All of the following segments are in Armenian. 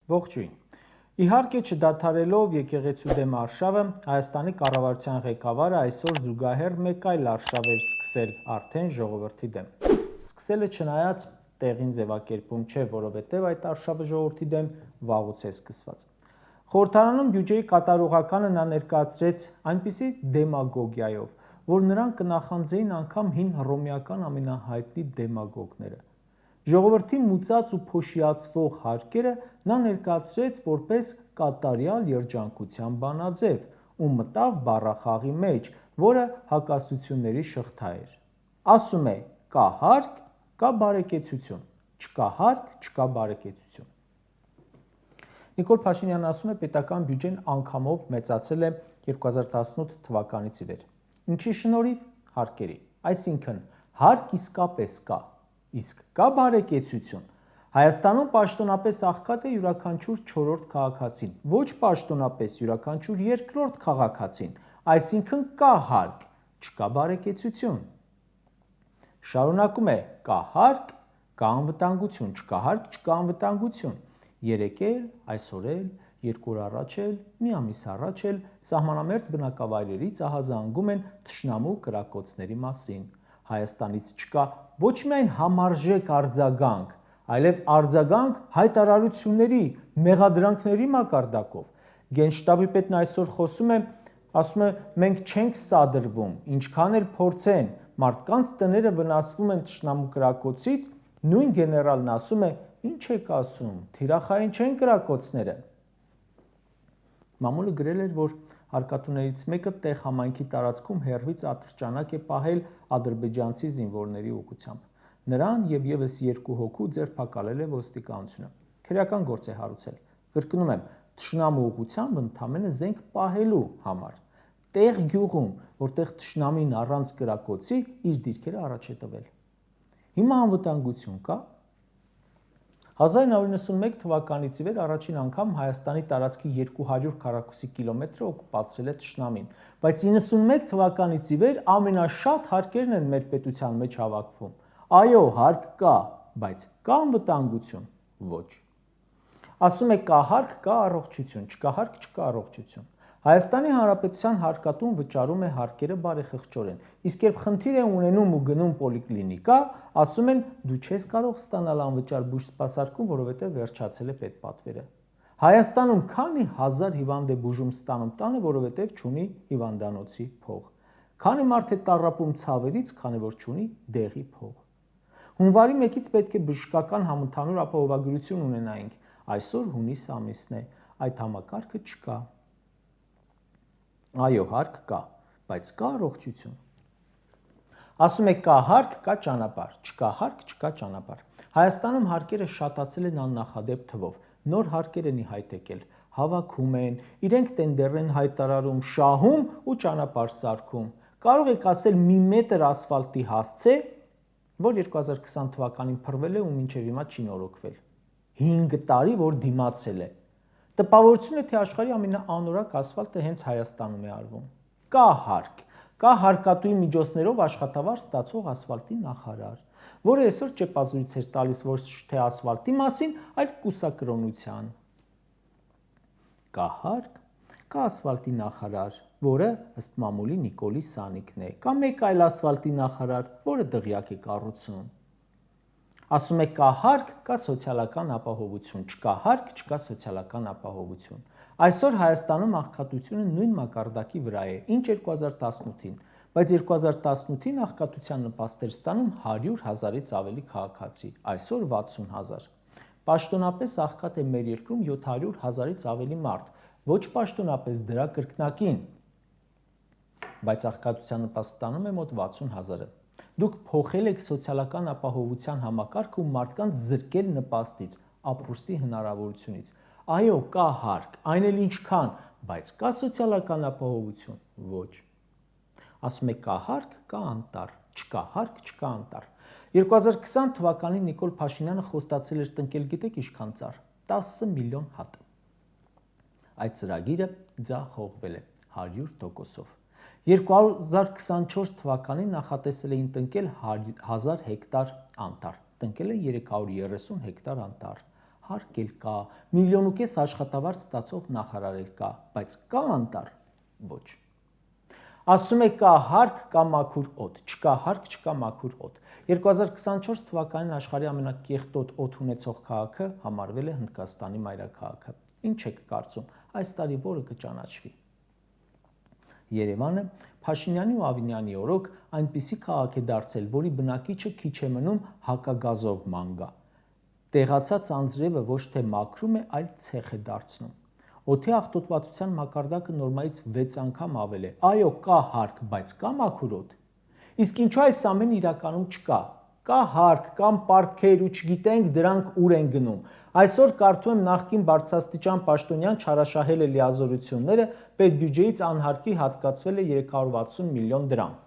Ողջույն։ Իհարկե չդադարելով եկեղեցու դեմ արշավը, Հայաստանի կառավարության ղեկավարը այսօր զուգահեռ մեկ այլ արշավ էր սկսել արդեն ժողովրդի դեմ։ Սկսելը չնայած տեղին ձևակերպում չէ, որովհետև այդ արշավը ժողովրդի դեմ վաղուց է սկսված։ Խորհրդարանում բյուջեի կատարողականը նա ներկայացրեց այնպիսի դեմագոգիայով, որ նրան կնախանձեին անգամ հին հռոմեական ամենահայտնի դեմագոգները։ Ժողովրդի մուծած ու փոշիացվող հարկերը նա ներկայացրեց որպես կատարյալ երջանկության բանաձև ու մտավ բառախաղի մեջ, որը հակասությունների շղթա էր։ Ասում է՝ կա հարկ, կա բարեկեցություն, չկա հարկ, չկա բարեկեցություն։ Նիկոլ Փաշինյանն ասում է, պետական բյուջեն անգամով մեծացել է 2018 թվականից ի վեր։ Ինչի շնորհիվ հարկերի, այսինքն հարկ իսկապես կա, իսկ կա բարեկեցություն։ Հայաստանում պաշտոնապես աղքատ է յուրաքանչյուր 4-րդ քաղաքացին, ոչ պաշտոնապես յուրաքանչյուր 2-րդ քաղաքացին, այսինքն կա հարկ, չկա բարեկեցություն։ Շարունակում է՝ կա հարկ, կա անվտանգություն, չկա հարկ, չկա անվտանգություն։ Երեկ էլ, այսօր էլ, 2 օր առաջ էլ, մի ամիս առաջ էլ սահմանամերձ բնակավայրերից ահազանգում են թշնամու կրակոցների մասին։ Հայաստանից չկա ոչ միայն համարժեք արձագանք, այլև արձագանք հայտարարությունների, մեղադրանքների մակարդակով։ Գենշտաբի պետն այսօր խոսում է, ասում է, մենք չենք սադրվում, ինչքան էլ փորձեն, մարդկանց տները վնասվում են թշնամու կրակոցից, նույն գեներալն ասում է, ինչ եք ասում, թիրախային չեն կրակոցները։ Մամուլը գրել էր, որ հարկատուներից մեկը տեղ համայնքի տարածքում հեռվից ատրճանակ է պահել ադրբեջանցի զինվորների ուղղությամբ։ Նրան եւ եւս 2 հոգու ձերբակալել է ոստիկանությունը։ Քրեական գործ է հարուցել։ Կրկնում եմ, թշնամու ուղղությամբ ընդամենը զենք պահելու համար։ Տեղ գյուղում, որտեղ թշնամին առանց կրակոցի իր դիրքերը առաջ է տվել։ Հիմա անվտանգություն կա։ 1991 թվականից ի վեր առաջին անգամ Հայաստանի տարածքի 200 քառակուսի կիլոմետրը օկուպացրել է թշնամին, բայց 91 թվականից ի վեր ամենաշատ հարկերն են մեր պետության մեջ հավաքվում։ Այո, հարկ կա, բայց կա անվտանգություն։ Ոչ։ Ասում է կա հարկ, կա առողջություն, չկա հարկ, չկա առողջություն։ Հայաստանի Հանրապետության հարկատուն վճարում է հարկերը բարեխղճորեն, իսկ երբ խնդիր է ունենում ու գնում պոլիկլինիկա, ասում են դու չես կարող ստանալ անվճար բուժ սպասարկում, որովհետև վերջացել է պետպատվերը։ Հայաստանում քանի հազար հիվանդ է բուժում ստանում տանը, որովհետև չունի հիվանդանոցի փող։ Քանի մարդ է տառապում ցավերից, քանի որ չունի դեղի փող։ Հունվարի 1-ից պետք է բժշկական համընդհանուր ապահովագրություն ունենայինք, այսօր հունիս ամիսն է, այդ համակարգը չկա։ Այո, հարկ կա, բայց կա առողջություն։ Ասում է կա հարկ, կա ճանապարհ, չկա հարկ, չկա ճանապարհ։ Հայաստանում հարկերը շատացել են աննախադեպ թվով, նոր հարկեր են ի հայտ եկել, հավաքում են, իրենք տենդեր են հայտարարում, շահում ու ճանապարհ սարքում։ Կարող եք ասել մի մետր ասֆալտի հասցե, որ 2020 թվականին փռվել է ու մինչև հիմա չի նորոգվել։ 5 տարի որ դիմացել է։ Տպավորություն է, թե աշխարհի ամենաանորակ ասֆալտը հենց Հայաստանում է արվում։ Կա հարկ, կա հարկատուի միջոցներով աշխատավարձ ստացող ասֆալտի նախարար, որը այսօր ճեպազույց էր տալիս ոչ թե ասֆալտի մասին, այլ կուսակրոնության։ Կա հարկ, կա ասֆալտի նախարար, որը ըստ մամուլի Նիկոլի Սանիկն է, կա մեկ այլ ասֆալտի նախարար, որը դղյակ է կառուցում։ Ասում է կա հարկ, կա սոցիալական ապահովություն, չկա հարկ, չկա սոցիալական ապահովություն։ Այսօր Հայաստանում աղքատությունը նույն մակարդակի վրա է, ինչ 2018-ին, բայց 2018-ին աղքատության նպաստեր ստանում 100,000-ից ավելի քաղաքացի, այսօր 60,000։ Պաշտոնապես աղքատ է մեր երկրում 700,000-ից ավելի մարդ, ոչ պաշտոնապես դրա կրկնակին, բայց աղքատության նպաստ ստանում է մոտ 60,000-ը։ Դուք փոխել եք սոցիալական ապահովության համակարգը ու մարդկանց զրկել նպաստից, ապրուստի հնարավորությունից։ Այո, կա հարկ, այն էլ ինչքան, բայց կա սոցիալական ապահովություն։ Ոչ։ Ասում է կա հարկ, կա անտառ, չկա հարկ, չկա անտառ։ 2020 թվականին Նիկոլ Փաշինյանը խոստացել էր տնկել գիտեք ինչքան ծառ, 10 միլիոն հատ։ Այդ ծրագիրը ձախողվել է 100%-ով։ 2024 թվականին նախատեսել էին տնկել 1000 հեկտար անտառ, տնկել են 330 հեկտար անտառ, հարկ էլ կա, 1,5 միլիոն աշխատավարձ ստացող նախարար էլ կա, բայց կա անտառ, ոչ։ Ասում է կա հարկ, կա մաքուր օդ, չկա հարկ, չկա մաքուր օդ։ 2024 թվականին աշխարհի ամենակեղտոտ օդ ունեցող քաղաքը համարվել է Հնդկաստանի մայրաքաղաքը։ Ինչ եք կարծում, այս տարի որը կճանաչվի։ Երևանը Փաշինյանի ու Ավինյանի օրոք այնպիսի քաղաք է դարձել, որի բնակիչը քիչ է մնում հակագազով ման գա։ Տեղացած անձրևը ոչ թե մաքրում է, այլ ցեխ է դարձնում։ Օդի աղտոտվածության մակարդակը նորմայից 6 անգամ ավել է։ Այո, կա հարկ, բայց կա մաքուր օդ։ Իսկ ինչու այս ամենը իրականում չկա։ Կա հարկ, կան պարտքեր ու չգիտենք դրանք ուր են գնում։ Այսօր կարդում եմ նախկին բարձրաստիճան պաշտոնյան չարաշահել է լիազորությունները, պետբյուջեից անհարկի հատկացվել է 360 միլիոն դրամ։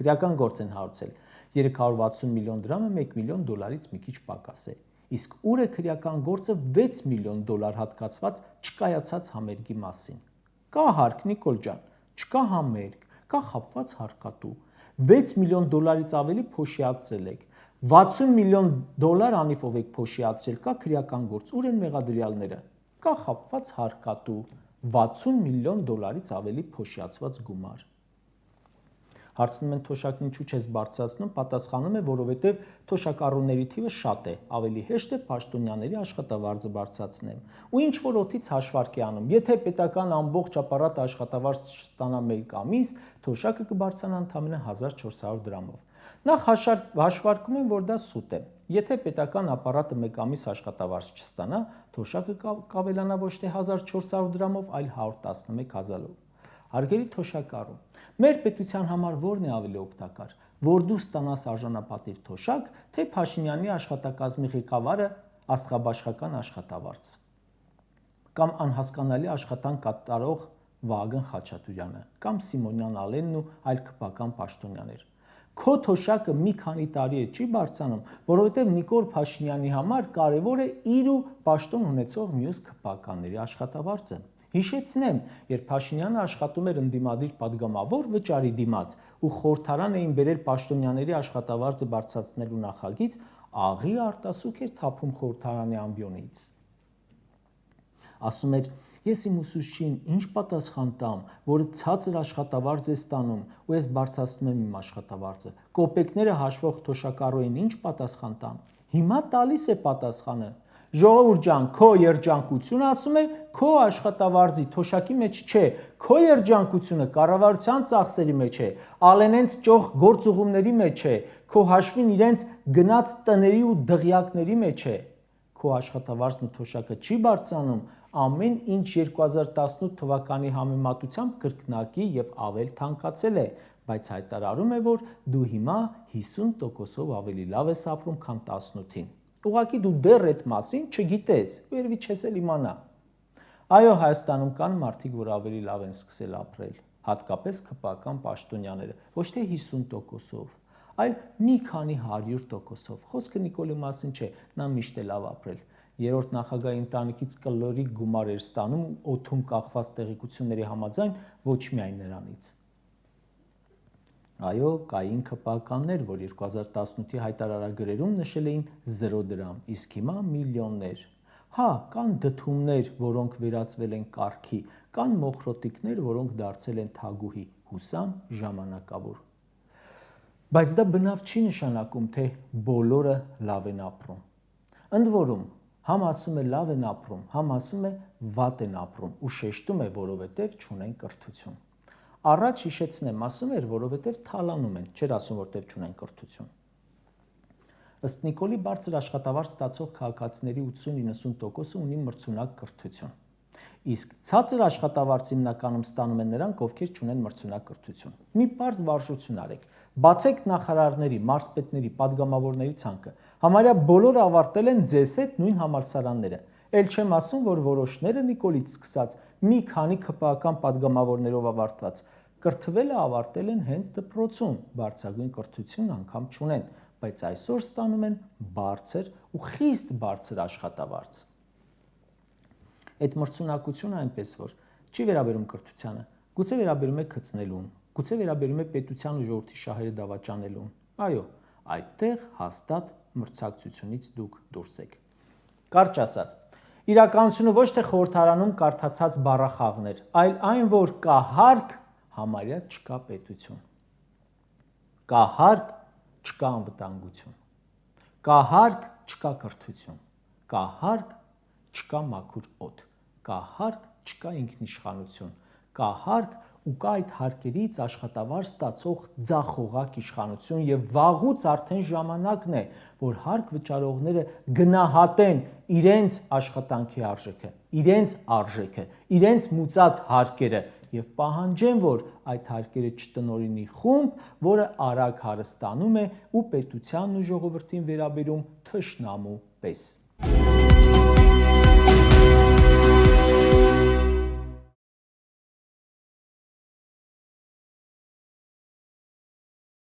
Քրեական գործ են հարուցել։ 360 միլիոն դրամը 1 միլիոն դոլարից մի քիչ պակաս է։ Իսկ ուր է քրեական գործը 6 միլիոն դոլար հատկացված չկայացած համերգի մասին։ Կա հարկ, Նիկոլ ջան, չկա համերգ, կա խապված հարկատու։ 6 միլիոն դոլարից ավելի փոշիացրել եք։ 60 միլիոն դոլար անիվով եք փոշիացրել, կա քրեական գործ, ուր են մեղադրյալները։ Կա խապված հարկատու, 60 միլիոն դոլարից ավելի փոշիացված գումար։ Հարցնում են թոշակն ինչու չես բարձրացնում, պատասխանում է, որովհետև թոշակառուների թիվը շատ է, ավելի հեշտ է պաշտոնյաների աշխատավարձը բարձրացնեմ։ Ու ինչ որ օդից հաշվարկ է անում, եթե պետական ամբողջ ապարատը աշխատավարձ չստանա 1 ամիս, թոշակը կբարձրանա ընդամենը 1400 դրամով։ Նախ հաշվարկում են, որ դա սուտ է։ Եթե պետական ապարատը 1 ամիս աշխատավարձ չստանա, թոշակը կավելանա ոչ թե 1400 դրամով, այլ 111,000-ով։ Հարգելի թոշակառու, մեր պետության համար որն է ավելի օգտակար, որ դու ստանաս արժանապատիվ թոշակ, թե Փաշինյանի աշխատակազմի ղեկավարը աստղաբաշխական աշխատավարձ, կամ անհասկանալի աշխատանք կատարող Վահագն Խաչատուրյանը, կամ Սիմոնյան Ալենն ու այլ քպական պաշտոնյաներ։ Քո թոշակը մի քանի տարի է չի բարձրանում, որովհետև Նիկոլ Փաշինյանի համար կարևոր է իր ու պաշտոն ունեցող մյուս քպականների աշխատավարձը։ Հիշեցնեմ, երբ Փաշինյանը աշխատում էր ընդդիմադիր падգամավոր վճարի դիմաց ու խորհրդարան էին բերել պաշտոնյաների աշխատավարձը բարձրացնելու նախագիծ, աղի արտասուք էր թափում խորհրդարանի ամբիոնից։ Ասում էր, ես իմ ուսուցչին ինչ պատասխան տամ, որը ցածր աշխատավարձ է ստանում, ու ես բարձրացնում եմ իմ աշխատավարձը։ Կոպեկները հաշվող թոշակառուին ինչ պատասխան տամ։ Հիմա տալիս է պատասխանը։ Ժողովուրդ ջան, քո երջանկությունը, ասում է, քո աշխատավարձի թոշակի մեջ չէ, քո երջանկությունը կառավարության ծախսերի մեջ է, Ալենենց ճոխ գործուղումների մեջ է, քո հաշվին իրենց գնաց տների ու դղյակների մեջ է։ Քո աշխատավարձն ու թոշակը չի բարձրանում, ամեն ինչ 2018 թվականի համեմատությամբ կրկնակի եւ ավել թանկացել է, բայց հայտարարում է, որ դու հիմա 50%-ով ավելի լավ ես ապրում, քան 18-ին։ Ուղղակի դու դեռ այդ մասին չգիտես, երևի չես էլ իմանա։ Այո, Հայաստանում կան մարդիկ, որ ավելի լավ են սկսել ապրել, հատկապես քպական պաշտոնյաները, ոչ թե 50%-ով, այլ մի քանի 100%-ով։ Խոսքը Նիկոլի մասին չէ, նա միշտ է լավ ապրել։ Երրորդ նախագահի ընտանիքից կլորի գումար էր ստանում օդում կախված տեղեկությունների համաձայն, ոչ միայն նրանից։ Այո, կային քպականներ, որ 2018-ի հայտարարագրերում նշել էին 0 դրամ, իսկ հիմա միլիոններ։ Հա, կան դդումներ, որոնք վերածվել են կարգի, կան մոխրոտիկներ, որոնք դարձել են թագուհի, հուսամ ժամանակավոր։ Բայց դա բնավ չի նշանակում, թե բոլորը լավ են ապրում։ Ընդ որում, համ ասում է լավ են ապրում, համ ասում է վատ են ապրում ու շեշտում է, որովհետև չունեն կրթություն։ Առաջ հիշեցնեմ, ասում էր, որովհետև թալանում են, չէր ասում, որտեղ չունեն կրթություն։ Ըստ Նիկոլի բարձր աշխատավարձ ստացող քաղաքացիների 80-90%-ը ունի մրցունակ կրթություն։ Իսկ ցածր աշխատավարձ հիմնականում ստանում են նրանք, ովքեր չունեն մրցունակ կրթություն։ Մի պարզ վարժություն արեք։ Բացեք նախարարների, մարզպետների, падգամավորների ցանկը։ Համարյա բոլորը ավարտել են ձեզ հետ նույն համալսարանները։ Էլ չեմ ասում, որ որոշները Նիկոլից սկսած մի քանի քպական падգամավորներով ավարտված կրթվելը ավարտել են հենց դպրոցում, բարձրագույն կրթություն անգամ չունեն, բայց այսօր ստանում են բարձր ու խիստ բարձր աշխատավարձ։ Այդ մրցունակությունը այնպես որ չի վերաբերում կրթությանը, գուցե վերաբերում է գծնելուն, գուցե վերաբերում է պետության ու ժողովրդի շահերը դավաճանելուն։ Այո, այդտեղ հաստատ մրցակցությունից դուք դուրս եք։ Կարճ ասած, իրականությունը ոչ թե խորհրդարանում կարդացած բառախաղն էր, այլ այն, որ կա հարկ, համարյա չկա պետություն։ Կա հարկ, չկա անվտանգություն։ Կա հարկ, չկա կրթություն։ Կա հարկ, չկա մաքուր օդ։ Կա հարկ, չկա ինքնիշխանություն։ Կա հարկ ու կա այդ հարկերից աշխատավարձ ստացող ձախողակ իշխանություն եւ վաղուց արդեն ժամանակն է, որ հարկ վճարողները գնահատեն իրենց աշխատանքի արժեքը, իրենց մուծած հարկերը եւ պահանջեն, որ այդ հարկերը չտնօրինի խումբ, որը արագ հարստանում է ու պետությանն ու ժողովրդին վերաբերում թշնամու պես։